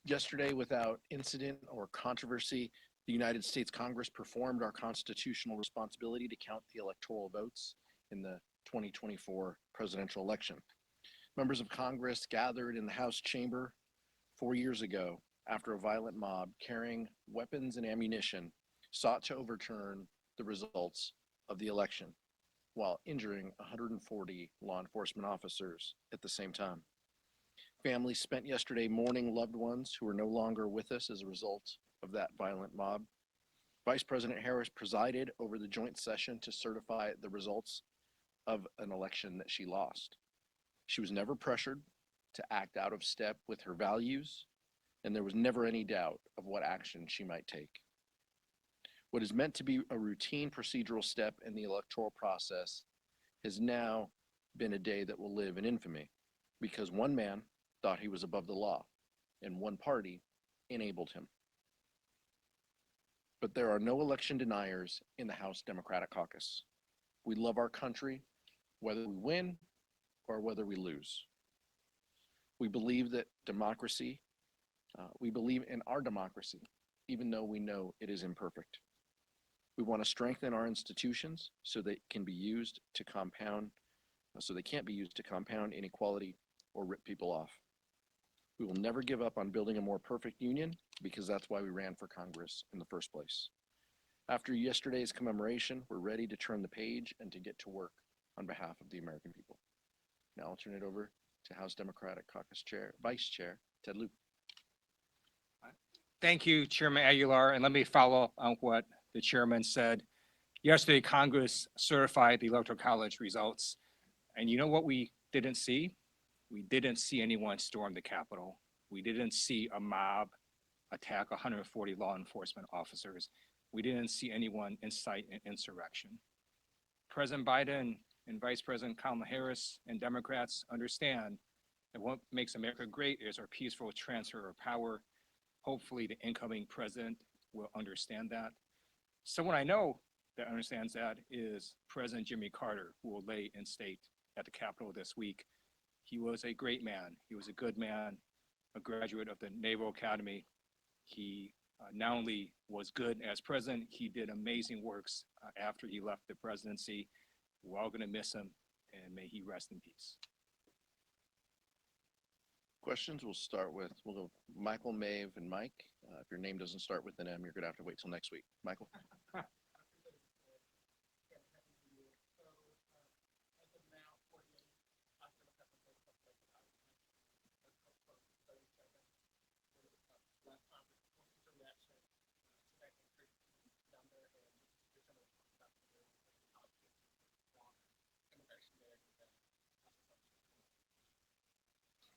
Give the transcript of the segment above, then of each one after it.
Yesterday, without incident or controversy, the United States Congress performed our constitutional responsibility to count the electoral votes in the 2024 presidential election. Members of Congress gathered in the House chamber 4 years ago after a violent mob carrying weapons and ammunition sought to overturn the results of the election while injuring 140 law enforcement officers at the same time. Families spent yesterday mourning loved ones who are no longer with us as a result of that violent mob. Vice President Harris presided over the joint session to certify the results of an election that she lost. She was never pressured to act out of step with her values, and there was never any doubt of what action she might take. What is meant to be a routine procedural step in the electoral process has now been a day that will live in infamy because one man thought he was above the law and one party enabled him. But there are no election deniers in the House Democratic Caucus. We love our country, whether we win or whether we lose. We believe that democracy, we believe in our democracy, even though we know it is imperfect. We want to strengthen our institutions so they can be used to compound, so they can't be used to compound inequality or rip people off. We will never give up on building a more perfect union because that's why we ran for Congress in the first place. After yesterday's commemoration, we're ready to turn the page and to get to work on behalf of the American people. Now I'll turn it over to House Democratic Caucus Chair, Vice Chair Ted Lieu. Thank you, Chairman Aguilar. And let me follow up on what the chairman said. Yesterday, Congress certified the Electoral College results. And you know what we didn't see? We didn't see anyone storm the Capitol. We didn't see a mob attack 140 law enforcement officers. We didn't see anyone incite an insurrection. President Biden and Vice President Kamala Harris and Democrats understand that what makes America great is our peaceful transfer of power. Hopefully the incoming president will understand that. Someone I know that understands that is President Jimmy Carter, who will lay in state at the Capitol this week. He was a great man. He was a good man, a graduate of the Naval Academy. He not only was good as president, he did amazing works after he left the presidency. We're all going to miss him, and may he rest in peace. Questions, we'll go Michael, Maeve, and Mike. If your name doesn't start with an M, you're going to have to wait till next week. Michael?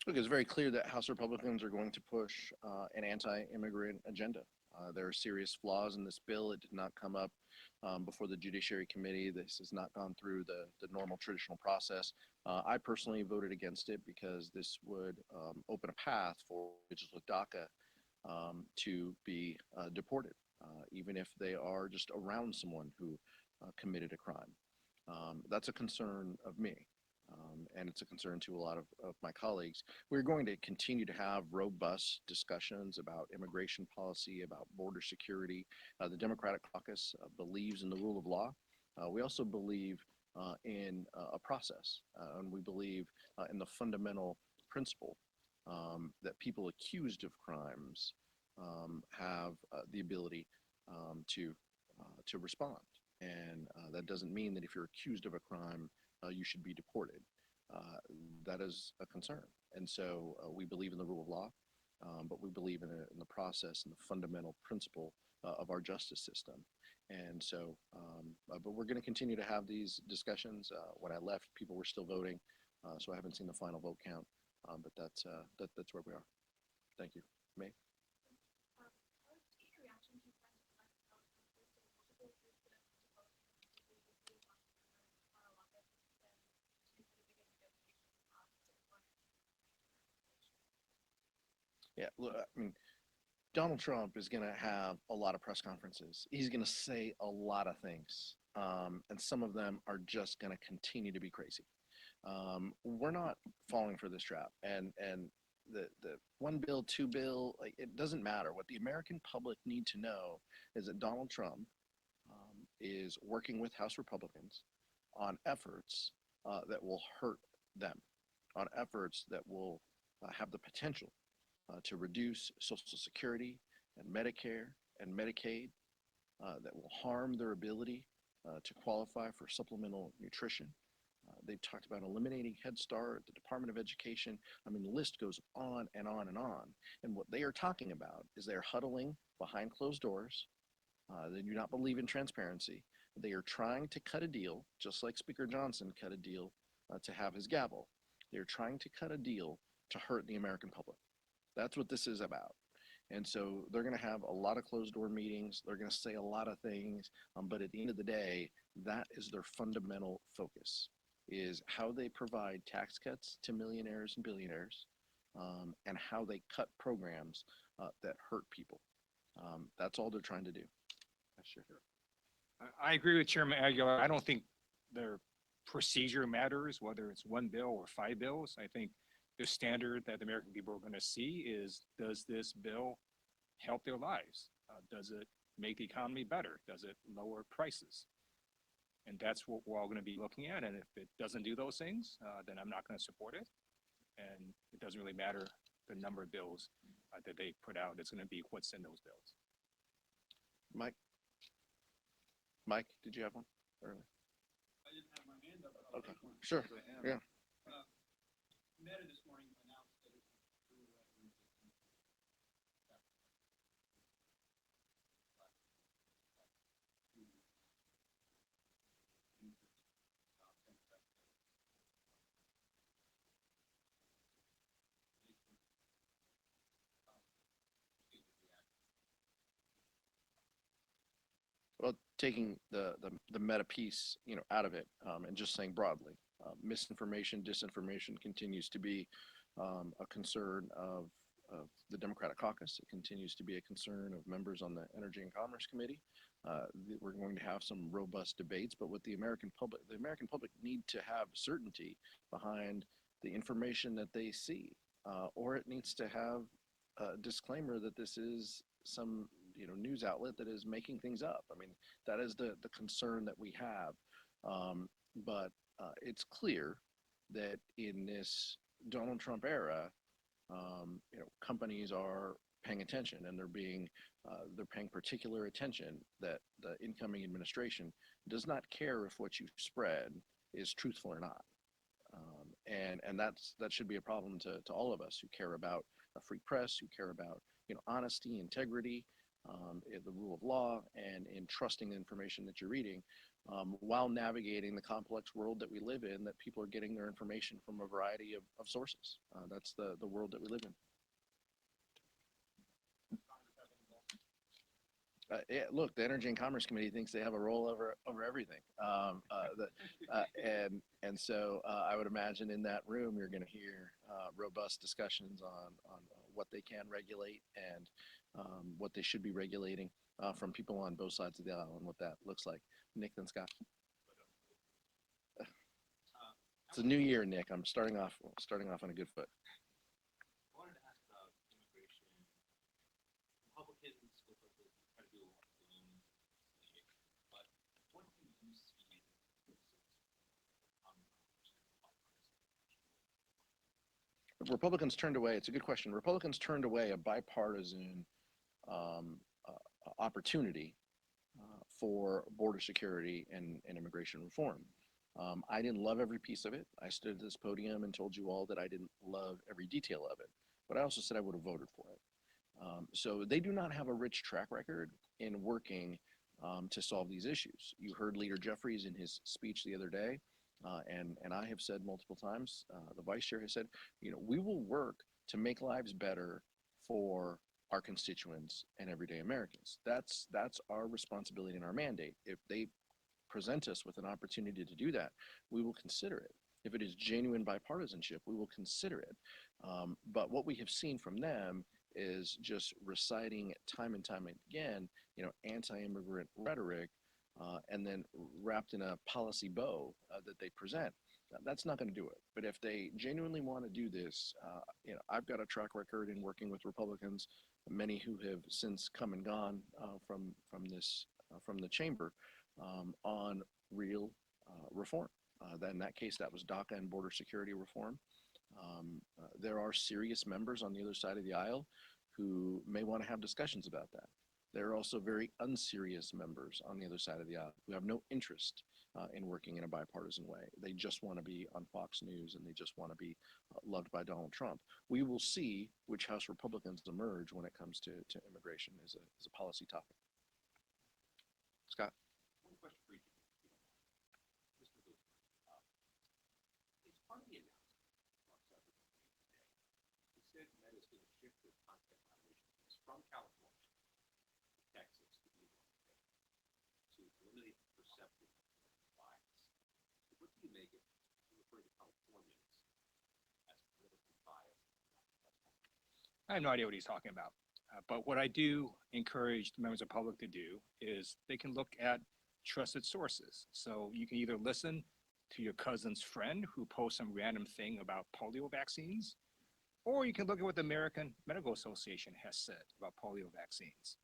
Look, it's very clear that House Republicans are going to push an anti-immigrant agenda. There are serious flaws in this bill. It did not come up before the Judiciary Committee. This has not gone through the normal traditional process. I personally voted against it because this would open a path for individuals with DACA to be deported, even if they are just around someone who committed a crime. That's a concern of me. And it's a concern to a lot of my colleagues. We're going to continue to have robust discussions about immigration policy, about border security. The Democratic Caucus believes in the rule of law. We also believe in a process, and we believe in the fundamental principle that people accused of crimes have the ability to respond. And that doesn't mean that if you're accused of a crime, you should be deported. That is a concern. And so we believe in the rule of law, but we believe in the process and the fundamental principle of our justice system. And so, but we're going to continue to have these discussions. When I left, people were still voting, so I haven't seen the final vote count, but that's where we are. Thank you. May? Yeah, look, I mean, Donald Trump is going to have a lot of press conferences. He's going to say a lot of things, and some of them are just going to continue to be crazy. We're not falling for this trap, and the one bill, two bill, like it doesn't matter. What the American public need to know is that Donald Trump is working with House Republicans on efforts that will hurt them, on efforts that will have the potential to reduce Social Security and Medicare and Medicaid, that will harm their ability to qualify for supplemental nutrition. They've talked about eliminating Head Start, the Department of Education. I mean, the list goes on and on and on. And what they are talking about is they're huddling behind closed doors. They do not believe in transparency. They are trying to cut a deal, just like Speaker Johnson cut a deal to have his gavel. They're trying to cut a deal to hurt the American public. That's what this is about. And so they're going to have a lot of closed door meetings. They're going to say a lot of things. But at the end of the day, that is their fundamental focus, is how they provide tax cuts to millionaires and billionaires, and how they cut programs that hurt people. That's all they're trying to do. Sure. I agree with Chairman Aguilar. I don't think their procedure matters, whether it's one bill or five bills. I think the standard that the American people are going to see is, does this bill help their lives? Does it make the economy better? Does it lower prices? And that's what we're all going to be looking at. And if it doesn't do those things, then I'm not going to support it. And it doesn't really matter the number of bills that they put out. It's going to be what's in those bills. Mike, did you have one earlier? I didn't have my hand up. But okay, sure. Yeah. Meta this morning announced that it went through Well, taking the meta piece, out of it, and just saying broadly, misinformation, disinformation continues to be a concern of the Democratic caucus. It continues to be a concern of members on the Energy and Commerce Committee. We're going to have some robust debates, but what the American public need to have certainty behind the information that they see, or it needs to have a disclaimer that this is some news outlet that is making things up. I mean, that is the concern that we have. But it's clear that in this Donald Trump era, companies are paying attention, and they're paying particular attention that the incoming administration does not care if what you spread is truthful or not. And that should be a problem to all of us who care about a free press, who care about honesty, integrity, the rule of law, and in trusting the information that you're reading, while navigating the complex world that we live in, that people are getting their information from a variety of sources. That's the world that we live in. Yeah, look, the Energy and Commerce Committee thinks they have a role over everything, and so I would imagine in that room you're going to hear robust discussions on what they can regulate and what they should be regulating from people on both sides of the aisle, and what that looks like. Nick, then Scott. It's a new year, Nick. I'm starting off on a good foot. I wanted to ask about immigration. Republicans look like they try to do a lot of their own thing, but what do you see Republicans turned away. It's a good question. Republicans turned away a bipartisan opportunity for border security and immigration reform. I didn't love every piece of it. I stood at this podium and told you all that I didn't love every detail of it, but I also said I would have voted for it. So they do not have a rich track record in working to solve these issues. You heard Leader Jeffries in his speech the other day, and I have said multiple times, the vice chair has said, we will work to make lives better for our constituents and everyday Americans. That's our responsibility and our mandate. If they present us with an opportunity to do that, we will consider it. If it is genuine bipartisanship, we will consider it. But what we have seen from them is just reciting time and time again, anti-immigrant rhetoric, and then wrapped in a policy bow that they present. That's not going to do it. But if they genuinely want to do this, I've got a track record in working with Republicans, many who have since come and gone from the chamber on real reform. Then in that case, that was DACA and border security reform. There are serious members on the other side of the aisle who may want to have discussions about that. There are also very unserious members on the other side of the aisle who have no interest in working in a bipartisan way. They just want to be on Fox News and they just want to be loved by Donald Trump. We will see which House Republicans emerge when it comes to immigration as a policy topic. Scott? One question for each of you, if you don't mind. Mr. Lieu, it's part of the announcement from several companies today. He said Meta is going to shift their content moderation fees from California to Texas to be one state to eliminate the perception of bias. So what do you make of you refer to Californians as politically biased? I have no idea what he's talking about. But what I do encourage the members of the public to do is they can look at trusted sources. So you can either listen to your cousin's friend who posts some random thing about polio vaccines, or you can look at what the American Medical Association has said about polio vaccines,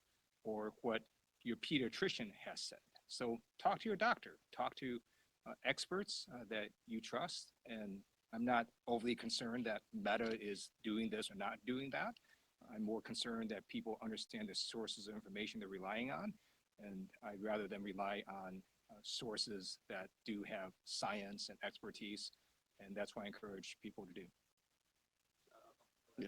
or what your pediatrician has said. So talk to your doctor, talk to experts that you trust. And I'm not overly concerned that Meta is doing this or not doing that. I'm more concerned that people understand the sources of information they're relying on. And I'd rather them rely on sources that do have science and expertise. And that's what I encourage people to do. Yeah.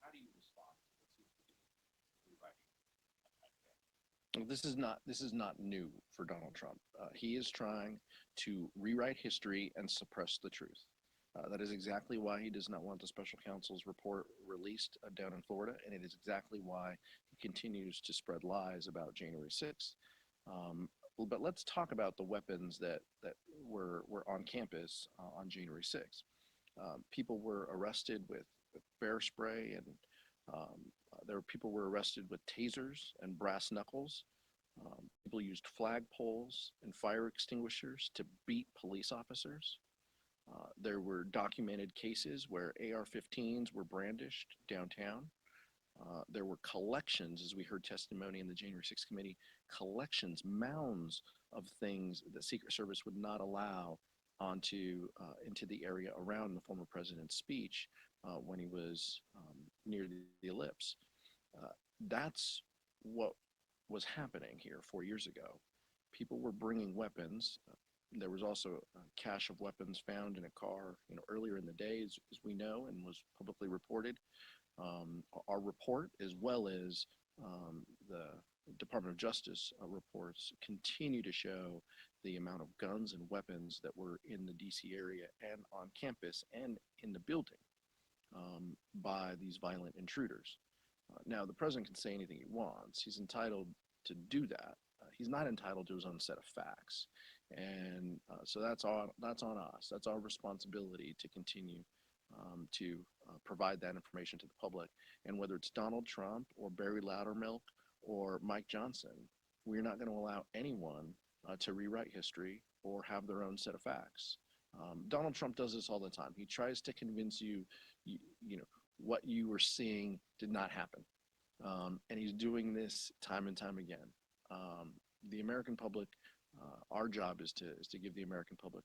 How do you respond to what seems to be rewriting? This is not new for Donald Trump. He is trying to rewrite history and suppress the truth. That is exactly why he does not want the special counsel's report released down in Florida, and it is exactly why he continues to spread lies about January 6th. But let's talk about the weapons that were on campus on January 6th. People were arrested with bear spray, and people were arrested with tasers and brass knuckles. People used flagpoles and fire extinguishers to beat police officers. There were documented cases where AR-15s were brandished downtown. There were collections, as we heard testimony in the January 6th committee, collections, mounds of things that Secret Service would not allow into the area around the former president's speech when he was near the ellipse. That's what was happening here 4 years ago. People were bringing weapons. There was also a cache of weapons found in a car, earlier in the day, as we know, and was publicly reported. Our report, as well as the Department of Justice reports, continue to show the amount of guns and weapons that were in the DC area and on campus and in the building by these violent intruders. Now, the president can say anything he wants. He's entitled to do that. He's not entitled to his own set of facts. And so that's on us. That's our responsibility to continue to provide that information to the public. And whether it's Donald Trump or Barry Loudermilk or Mike Johnson, we're not going to allow anyone to rewrite history or have their own set of facts. Donald Trump does this all the time. He tries to convince you, what you were seeing did not happen. And he's doing this time and time again. The American public, our job is to give the American public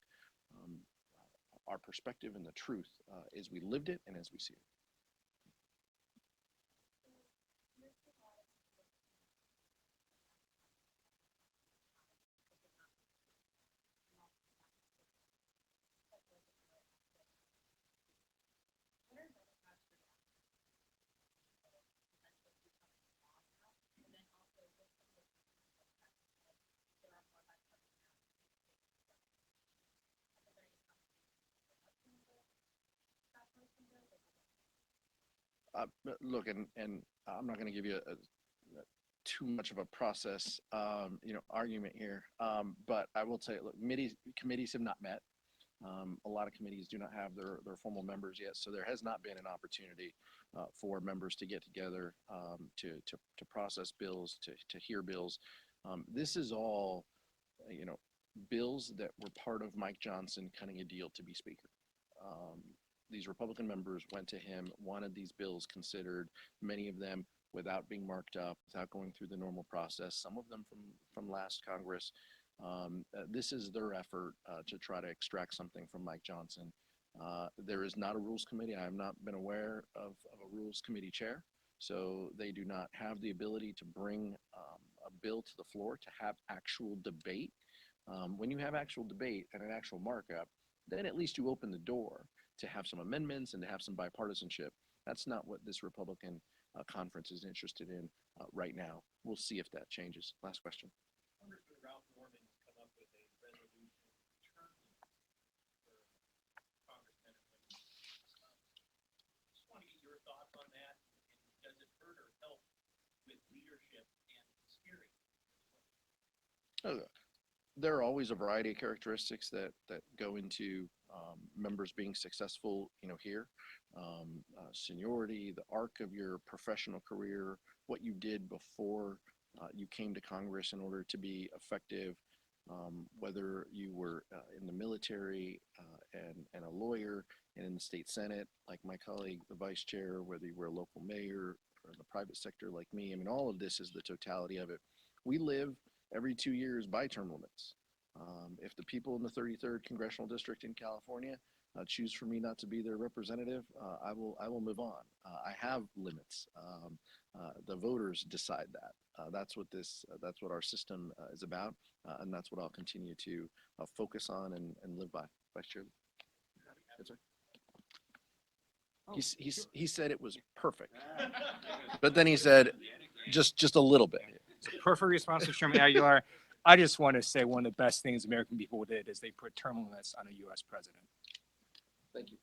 our perspective and the truth as we lived it and as we see it. Look, and I'm not going to give you too much of a process, argument here. But I will tell you, look, committees have not met. A lot of committees do not have their formal members yet, so there has not been an opportunity for members to get together to process bills, to hear bills. This is all, bills that were part of Mike Johnson cutting a deal to be speaker. These Republican members went to him, wanted these bills considered, many of them without being marked up, without going through the normal process, some of them from last Congress. This is their effort to try to extract something from Mike Johnson. There is not a rules committee. I have not been aware of a rules committee chair, so they do not have the ability to bring a bill to the floor to have actual debate. When you have actual debate and an actual markup, then at least you open the door to have some amendments and to have some bipartisanship. That's not what this Republican conference is interested in right now. We'll see if that changes. Last question. Congressman Ralph Norman has come up with a resolution term for congressmen and women. Just want to get your thoughts on that. And does it hurt or help with leadership and steering? There are always a variety of characteristics that go into members being successful, here. Seniority, the arc of your professional career, what you did before you came to Congress in order to be effective, whether you were in the military and a lawyer and in the state Senate, like my colleague, the vice chair, whether you were a local mayor or in the private sector like me. I mean, all of this is the totality of it. We live every 2 years by term limits. If the people in the 33rd Congressional District in California choose for me not to be their representative, I will move on. I have limits. The voters decide that. That's what our system is about, and that's what I'll continue to focus on and live by. Vice Chair. Yes, sir. He said it was perfect, but then he said just a little bit. It's a perfect response to Chairman Aguilar. I just want to say one of the best things American people did is they put term limits on a U.S. president. Thank you.